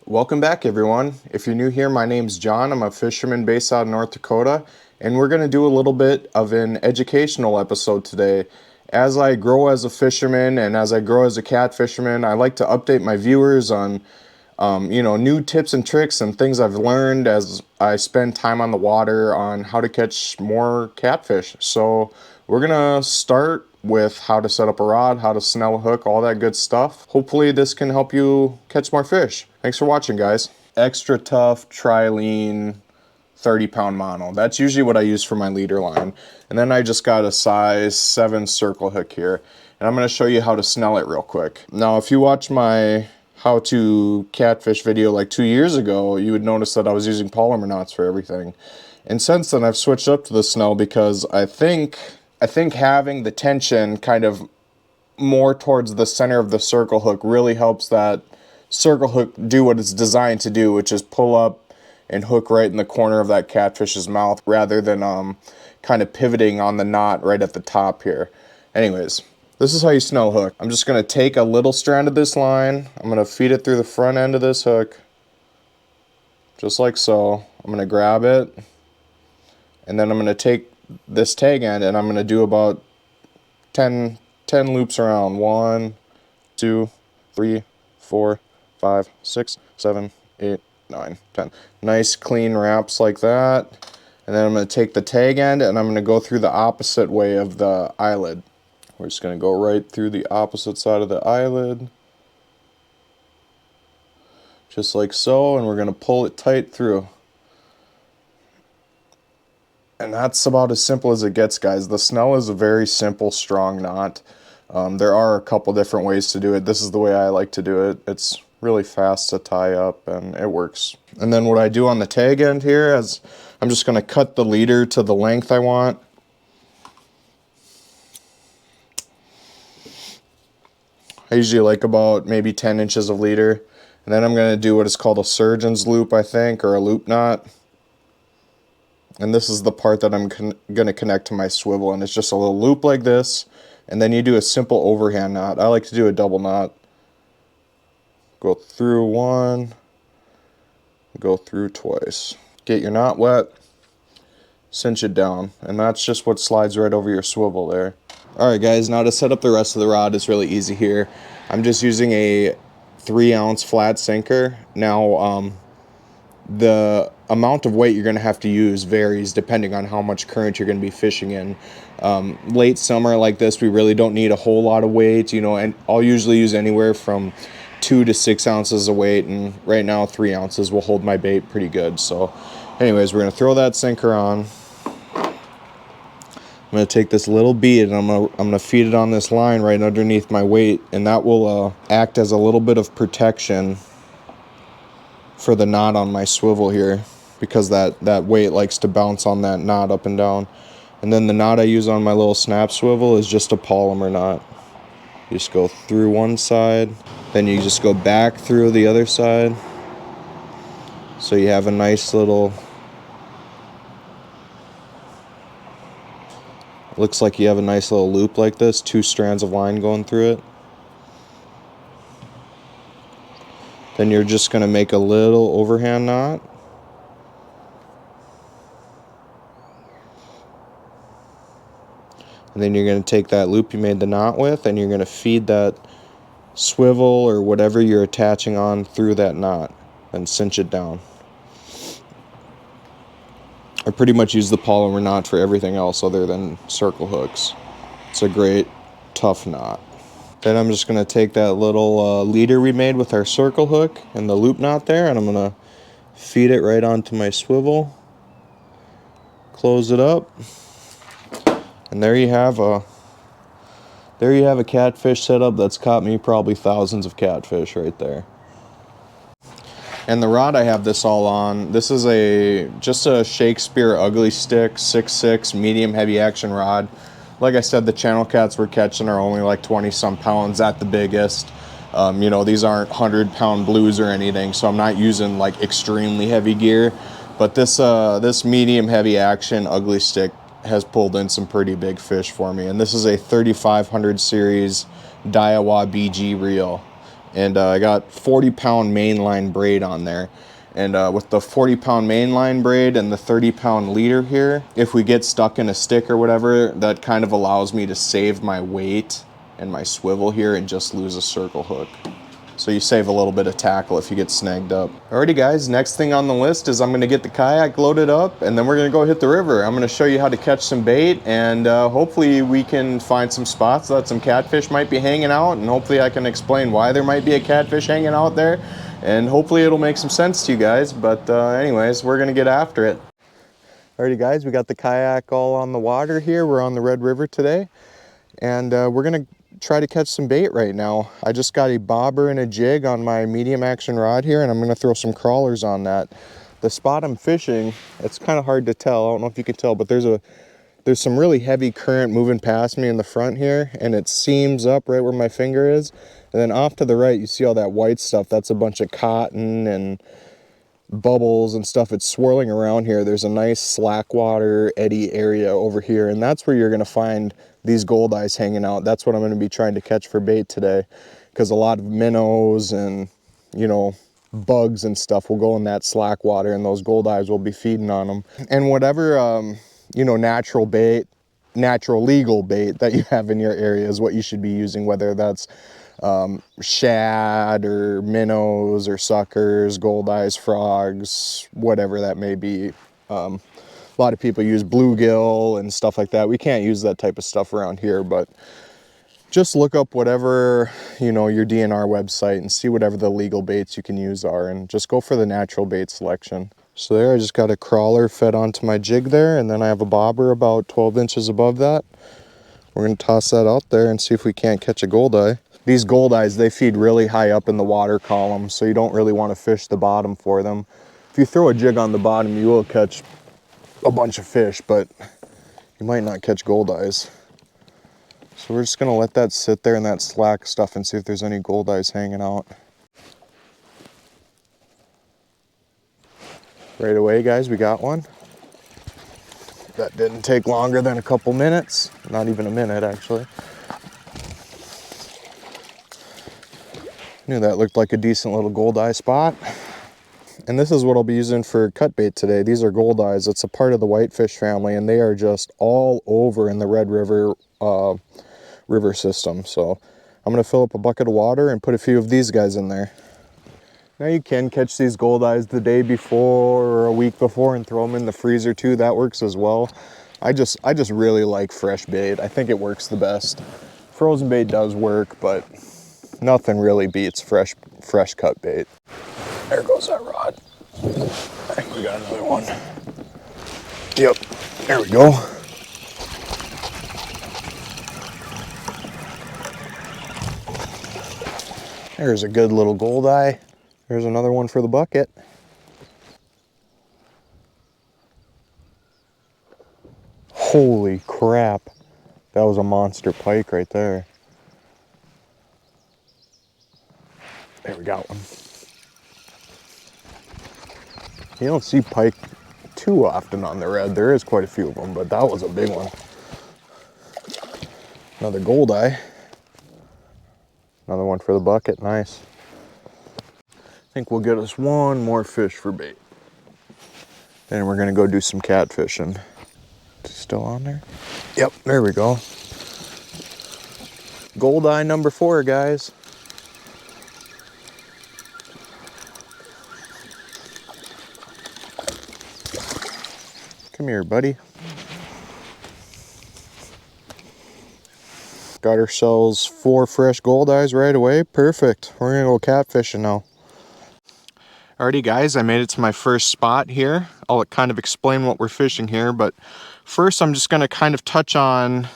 Welcome back, everyone. If you're new here, my name's John. I'm a fisherman based out of North Dakota, and we're going to do a little bit of an educational episode today. As I grow as a fisherman and as I grow as a cat fisherman, I like to update my viewers on new tips and tricks and things I've learned as I spend time on the water on how to catch more catfish. So we're gonna start with how to set up a rod, how to snell a hook, all that good stuff. Hopefully this can help you catch more fish. Thanks for watching, guys. Extra tough trilene 30-pound mono. That's usually what I use for my leader line. And then I just got a size 7 circle hook here. And I'm going to show you how to snell it real quick. Now, if you watch my how to catfish video like 2 years ago, you would notice that I was using polymer knots for everything. And since then, I've switched up to the snell because I think having the tension kind of more towards the center of the circle hook really helps that circle hook do what it's designed to do, which is pull up and hook right in the corner of that catfish's mouth rather than kind of pivoting on the knot right at the top here. Anyways, this is how you snell hook. I'm just going to take a little strand of this line. I'm going to feed it through the front end of this hook, just like so. I'm going to grab it, and then I'm going to take this tag end, and I'm going to do about 10 loops around. 1, 2, 3, 4, 5, 6, 7, 8, 9, 10. Nice clean wraps like that. And then I'm going to take the tag end and I'm going to go through the opposite way of the eyelid. We're just going to go right through the opposite side of the eyelid, just like so, and we're going to pull it tight through. And that's about as simple as it gets, guys. The snell is a very simple, strong knot. There are a couple different ways to do it. This is the way I like to do it. It's really fast to tie up and it works. And then what I do on the tag end here is I'm just going to cut the leader to the length I want. I usually like about maybe 10 inches of leader. And then I'm going to do what is called a surgeon's loop, I think, or a loop knot. And this is the part that I'm going to connect to my swivel. And it's just a little loop like this. And then you do a simple overhand knot. I like to do a double knot. Go through one, go through twice. Get your knot wet, cinch it down, and that's just what slides right over your swivel there. Alright guys, now to set up the rest of the rod is really easy here. I'm just using a 3-ounce flat sinker. Now the amount of weight you're going to have to use varies depending on how much current you're going to be fishing in. Late summer like this, we really don't need a whole lot of weight, and I'll usually use anywhere from 2 to 6 ounces of weight, and right now 3 ounces will hold my bait pretty good. So anyways, we're going to throw that sinker on. I'm going to take this little bead and I'm going to feed it on this line right underneath my weight, and that will act as a little bit of protection for the knot on my swivel here, because that weight likes to bounce on that knot up and down. And then the knot I use on my little snap swivel is just a polymer knot. You just go through one side, then you just go back through the other side. So you have a nice little, looks like you have a nice little loop like this, 2 strands of line going through it. Then you're just going to make a little overhand knot. And then you're going to take that loop you made the knot with, and you're going to feed that swivel or whatever you're attaching on through that knot and cinch it down. I pretty much use the polymer knot for everything else other than circle hooks. It's a great, tough knot. Then I'm just going to take that little leader we made with our circle hook and the loop knot there, and I'm going to feed it right onto my swivel, close it up, and there you have a catfish setup that's caught me probably thousands of catfish right there. And the rod I have this all on, this is just a Shakespeare ugly stick 6'6" medium heavy action rod. Like I said, the channel cats we're catching are only like 20-some pounds at the biggest. These aren't 100-pound blues or anything, so I'm not using like extremely heavy gear. But this medium heavy action ugly stick has pulled in some pretty big fish for me. And this is a 3500 series Daiwa BG reel. And I got 40-pound mainline braid on there. And with the 40-pound mainline braid and the 30-pound leader here, if we get stuck in a stick or whatever, that kind of allows me to save my weight and my swivel here and just lose a circle hook. So you save a little bit of tackle if you get snagged up. Alrighty guys, next thing on the list is I'm gonna get the kayak loaded up and then we're gonna go hit the river. I'm gonna show you how to catch some bait, and hopefully we can find some spots that some catfish might be hanging out, and hopefully I can explain why there might be a catfish hanging out there, and hopefully it'll make some sense to you guys. But anyways, we're gonna get after it. Alrighty guys, we got the kayak all on the water here. We're on the Red River today, and we're gonna try to catch some bait right now. I just got a bobber and a jig on my medium action rod here, and I'm gonna throw some crawlers on that. The spot I'm fishing, it's kind of hard to tell. I don't know if you can tell, but there's some really heavy current moving past me in the front here, and it seams up right where my finger is. And then off to the right, you see all that white stuff. That's a bunch of cotton and bubbles and stuff. It's swirling around here. There's a nice slack water eddy area over here, and that's where you're going to find these goldeyes hanging out. That's what I'm going to be trying to catch for bait today, because a lot of minnows and, you know, bugs and stuff will go in that slack water, and those goldeyes will be feeding on them. And whatever you know, natural legal bait that you have in your area is what you should be using, whether that's shad or minnows or suckers, goldeyes, frogs, whatever that may be. A lot of people use bluegill and stuff like that. We can't use that type of stuff around here, but just look up whatever, you know, your DNR website and see whatever the legal baits you can use are, and just go for the natural bait selection. So there, I just got a crawler fed onto my jig there, and then I have a bobber about 12 inches above that. We're gonna toss that out there and see if we can't catch a goldeye. These goldeyes, they feed really high up in the water column, so you don't really want to fish the bottom for them. If you throw a jig on the bottom, you will catch a bunch of fish, but you might not catch goldeyes. So we're just gonna let that sit there in that slack stuff and see if there's any goldeyes hanging out. Right away, guys, we got one. That didn't take longer than a couple minutes. Not even a minute, actually. Knew that looked like a decent little goldeye spot. And this is what I'll be using for cut bait today. These are goldeyes. It's a part of the whitefish family, and they are just all over in the Red River river system. So I'm gonna fill up a bucket of water and put a few of these guys in there. Now you can catch these goldeyes the day before or a week before and throw them in the freezer too. That works as well. I just really like fresh bait. I think it works the best. Frozen bait does work, but nothing really beats fresh cut bait. There goes that rod. I think we got another one. Yep, there we go. There's a good little goldeye. There's another one for the bucket. Holy crap. That was a monster pike right there. There, we got one. You don't see pike too often on the Red. There is quite a few of them, but that was a big one. Another goldeye. Another one for the bucket, nice. I think we'll get us one more fish for bait. Then we're gonna go do some catfishing. Is it still on there? Yep, there we go. Goldeye number 4, guys. Come here, buddy. Got ourselves 4 fresh goldeyes right away. Perfect. We're gonna go catfishing now. Alrighty guys, I made it to my first spot here. I'll kind of explain what we're fishing here, but first I'm just gonna kind of touch on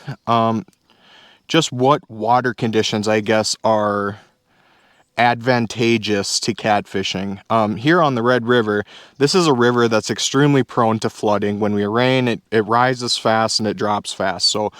just what water conditions I guess are advantageous to catfishing. Here on the Red River, this is a river that's extremely prone to flooding. When we rain, it rises fast and it drops fast. So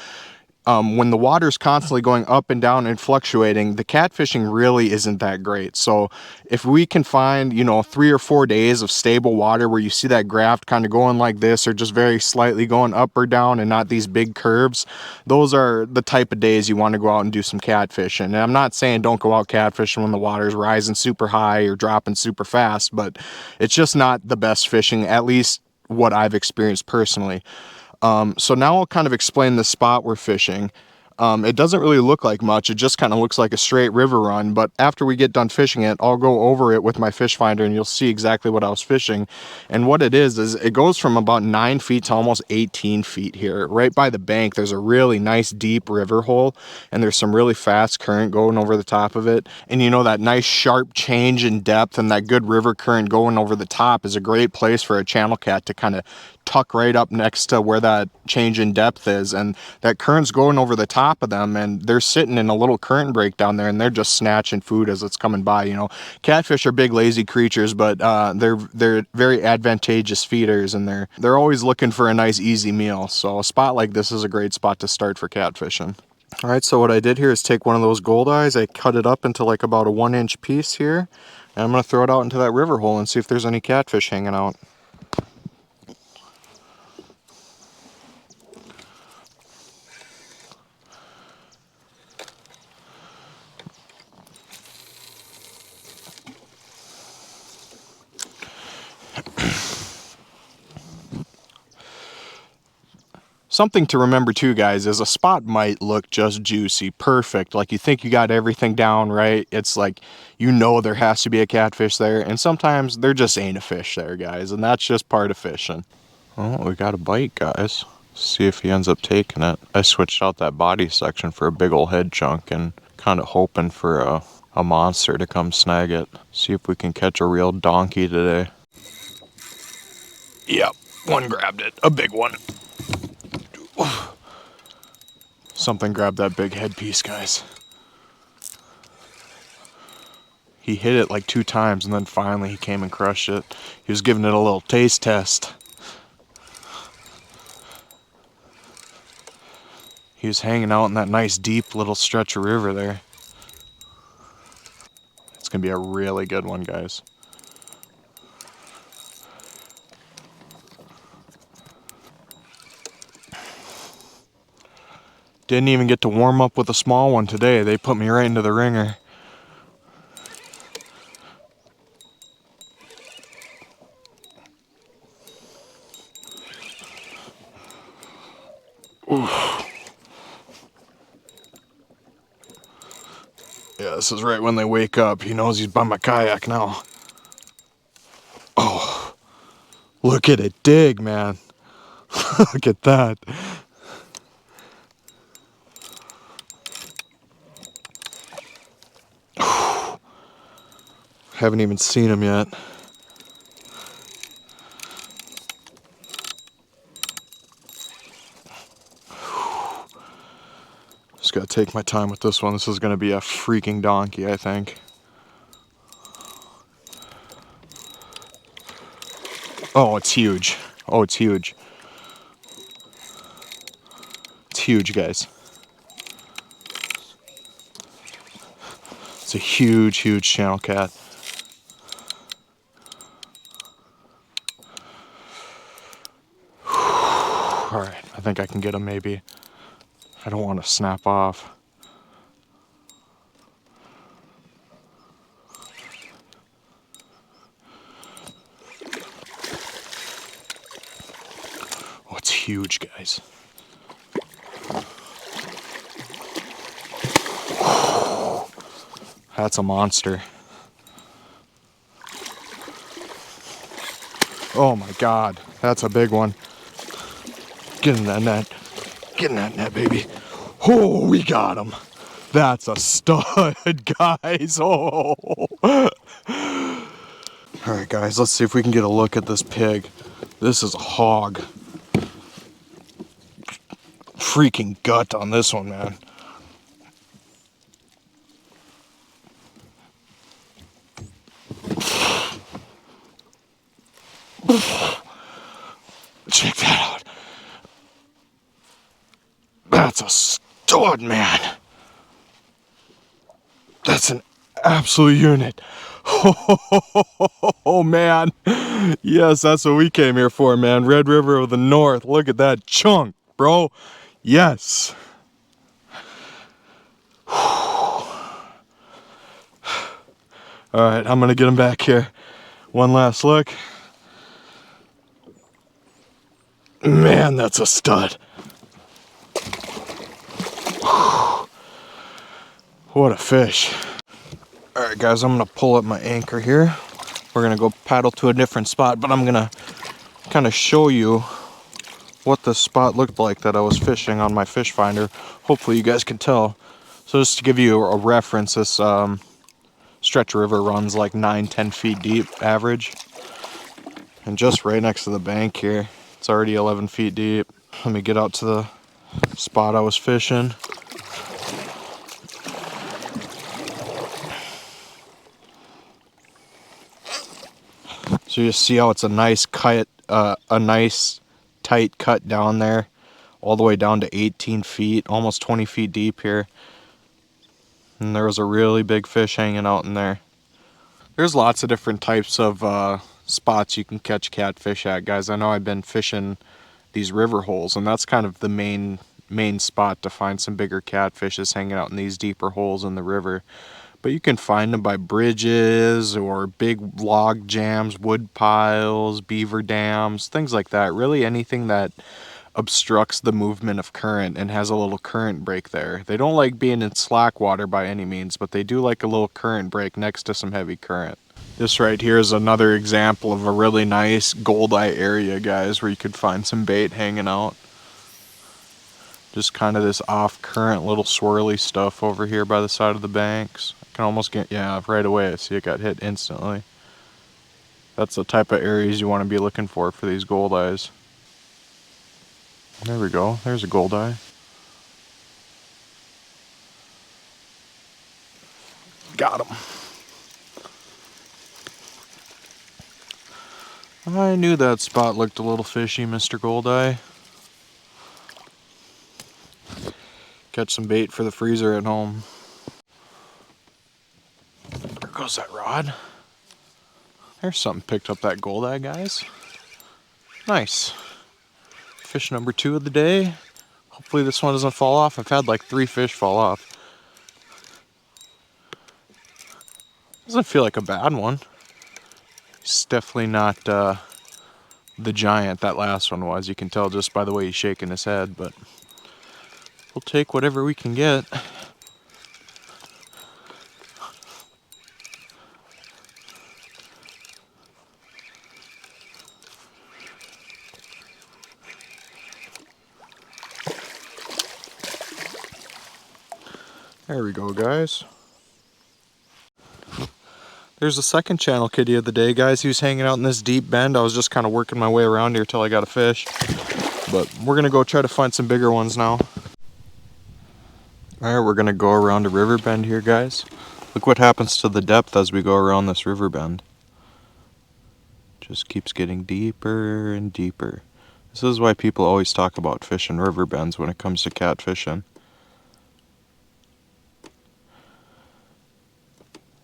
when the water's constantly going up and down and fluctuating, the catfishing really isn't that great. So if we can find, 3 or 4 days of stable water where you see that graph kind of going like this, or just very slightly going up or down and not these big curves, those are the type of days you want to go out and do some catfishing. And I'm not saying don't go out catfishing when the water's rising super high or dropping super fast, but it's just not the best fishing, at least what I've experienced personally. So now I'll kind of explain the spot we're fishing. It doesn't really look like much. It just kind of looks like a straight river run. But after we get done fishing it, I'll go over it with my fish finder and you'll see exactly what I was fishing. And what it is it goes from about 9 feet to almost 18 feet here. Right by the bank, there's a really nice deep river hole and there's some really fast current going over the top of it. And that nice sharp change in depth and that good river current going over the top is a great place for a channel cat to kind of tuck right up next to where that change in depth is, and that current's going over the top of them and they're sitting in a little current break down there and they're just snatching food as it's coming by. Catfish are big lazy creatures, but they're very advantageous feeders and they're always looking for a nice easy meal. So a spot like this is a great spot to start for catfishing. All right, so what I did here is take one of those gold eyes, I cut it up into like about a 1-inch piece here, and I'm going to throw it out into that river hole and see if there's any catfish hanging out. Something to remember too, guys, is a spot might look just juicy, perfect, like you think you got everything down right. It's like, there has to be a catfish there, and sometimes there just ain't a fish there, guys, and that's just part of fishing. Oh, we got a bite, guys. See if he ends up taking it. I switched out that body section for a big old head chunk and kind of hoping for a monster to come snag it. See if we can catch a real donkey today. Yep, one grabbed it, a big one. Something grabbed that big headpiece, guys. He hit it like 2 times and then finally he came and crushed it. He was giving it a little taste test. He was hanging out in that nice deep little stretch of river there. It's gonna be a really good one, guys. Didn't even get to warm up with a small one today. They put me right into the ringer. Oof. Yeah, this is right when they wake up. He knows he's by my kayak now. Oh, look at it dig, man. Look at that. Haven't even seen him yet. Just gotta take my time with this one. This is gonna be a freaking donkey, I think. Oh, it's huge. Oh, it's huge. It's huge, guys. It's a huge, huge channel cat. Alright, I think I can get him maybe. I don't want to snap off. Oh, it's huge, guys. That's a monster. Oh my God, that's a big one. Get in that net. Get in that net, baby. Oh, we got him. That's a stud, guys. Oh. Alright, guys, let's see if we can get a look at this pig. This is a hog. Freaking gut on this one, man. Check that out. That's a good, man. That's an absolute unit. Oh, man. Yes, that's what we came here for, man. Red River of the North. Look at that chunk, bro. Yes. All right, I'm gonna get him back here. One last look. Man, that's a stud. What a fish. All right, guys, I'm gonna pull up my anchor here. We're gonna go paddle to a different spot, but I'm gonna kind of show you what the spot looked like that I was fishing on my fish finder. Hopefully you guys can tell. So just to give you a reference, this stretch of river runs like 9-10 feet deep average, and just right next to the bank here, it's already 11 feet deep. Let me get out to the spot I was fishing. So you see how it's a nice cut, a nice tight cut down there, all the way down to 18 feet, almost 20 feet deep here. And there was a really big fish hanging out in there. There's lots of different types of spots you can catch catfish at, guys. I know I've been fishing these river holes, and that's kind of the main spot to find some bigger catfish, is hanging out in these deeper holes in the river. But you can find them by bridges or big log jams, wood piles, beaver dams, things like that. Really anything that obstructs the movement of current and has a little current break there. They don't like being in slack water by any means, but they do like a little current break next to some heavy current. This right here is another example of a really nice goldeye area, guys, where you could find some bait hanging out. Just kind of this off current little swirly stuff over here by the side of the banks. I can almost get, yeah, right away. I see it got hit instantly. That's the type of areas you want to be looking for these goldeyes. There we go. There's a goldeye. Got him. I knew that spot looked a little fishy, Mr. Goldeye. Catch some bait for the freezer at home. There goes that rod. There's something picked up that goldeye, guys. Nice. Fish number 2 of the day. Hopefully this one doesn't fall off. I've had like 3 fish fall off. Doesn't feel like a bad one. It's definitely not the giant that last one was. You can tell just by the way he's shaking his head, but we'll take whatever we can get. There we go, guys. There's the second channel kitty of the day, guys. He was hanging out in this deep bend. I was just kind of working my way around here till I got a fish. But we're going to go try to find some bigger ones now. Alright, we're going to go around a river bend here, guys. Look what happens to the depth as we go around this river bend. Just keeps getting deeper and deeper. This is why people always talk about fishing river bends when it comes to catfishing.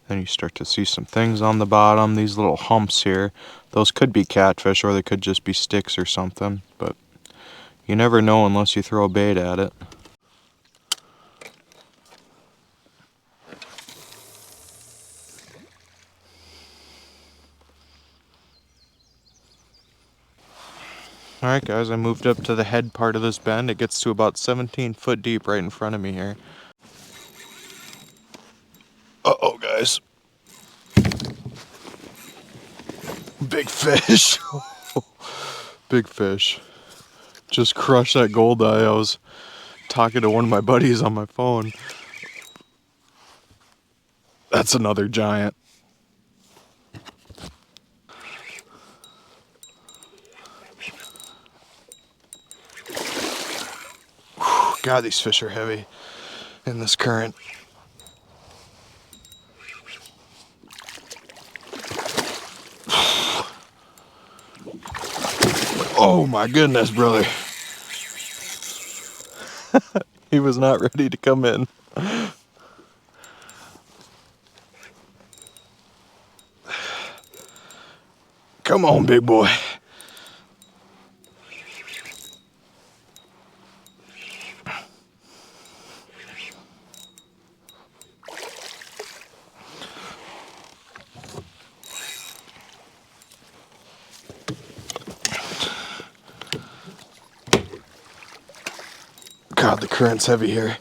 Then you start to see some things on the bottom, these little humps here. Those could be catfish, or they could just be sticks or something, but you never know unless you throw a bait at it. Alright guys, I moved up to the head part of this bend. It gets to about 17 foot deep right in front of me here. Uh-oh, guys. Big fish. Big fish. Just crushed that goldeye. I was talking to one of my buddies on my phone. That's another giant. God, these fish are heavy in this current. Oh my goodness, brother. He was not ready to come in. Come on, big boy. God, the current's heavy here.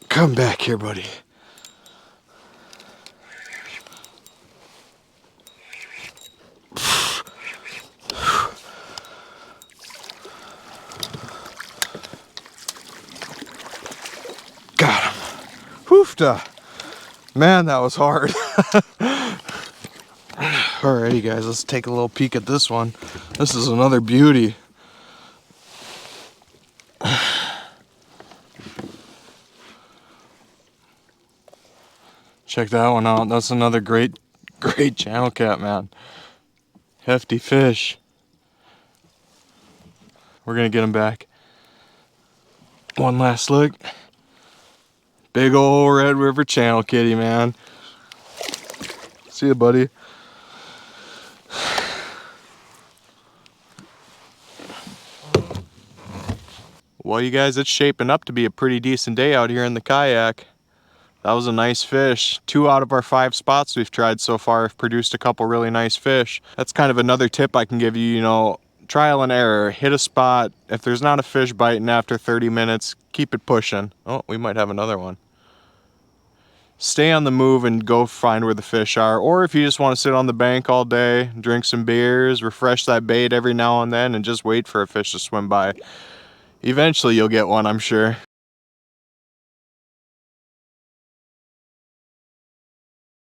Come back here, buddy. Got him. Woofda. Man, that was hard. Alrighty, guys, let's take a little peek at this one. This is another beauty. Check that one out. That's another great channel cat, man. Hefty fish. We're gonna get him back. One last look. Big old Red River channel kitty, man. See you, buddy. Well, you guys, it's shaping up to be a pretty decent day out here in the kayak. That was a nice fish. 2 out of our 5 spots we've tried so far have produced a couple really nice fish. That's kind of another tip I can give you, you know, trial and error. Hit a spot. If there's not a fish biting after 30 minutes, keep it pushing. Oh, we might have another one. Stay on the move and go find where the fish are. Or if you just want to sit on the bank all day, drink some beers, refresh that bait every now and then, and just wait for a fish to swim by. Eventually you'll get one, I'm sure.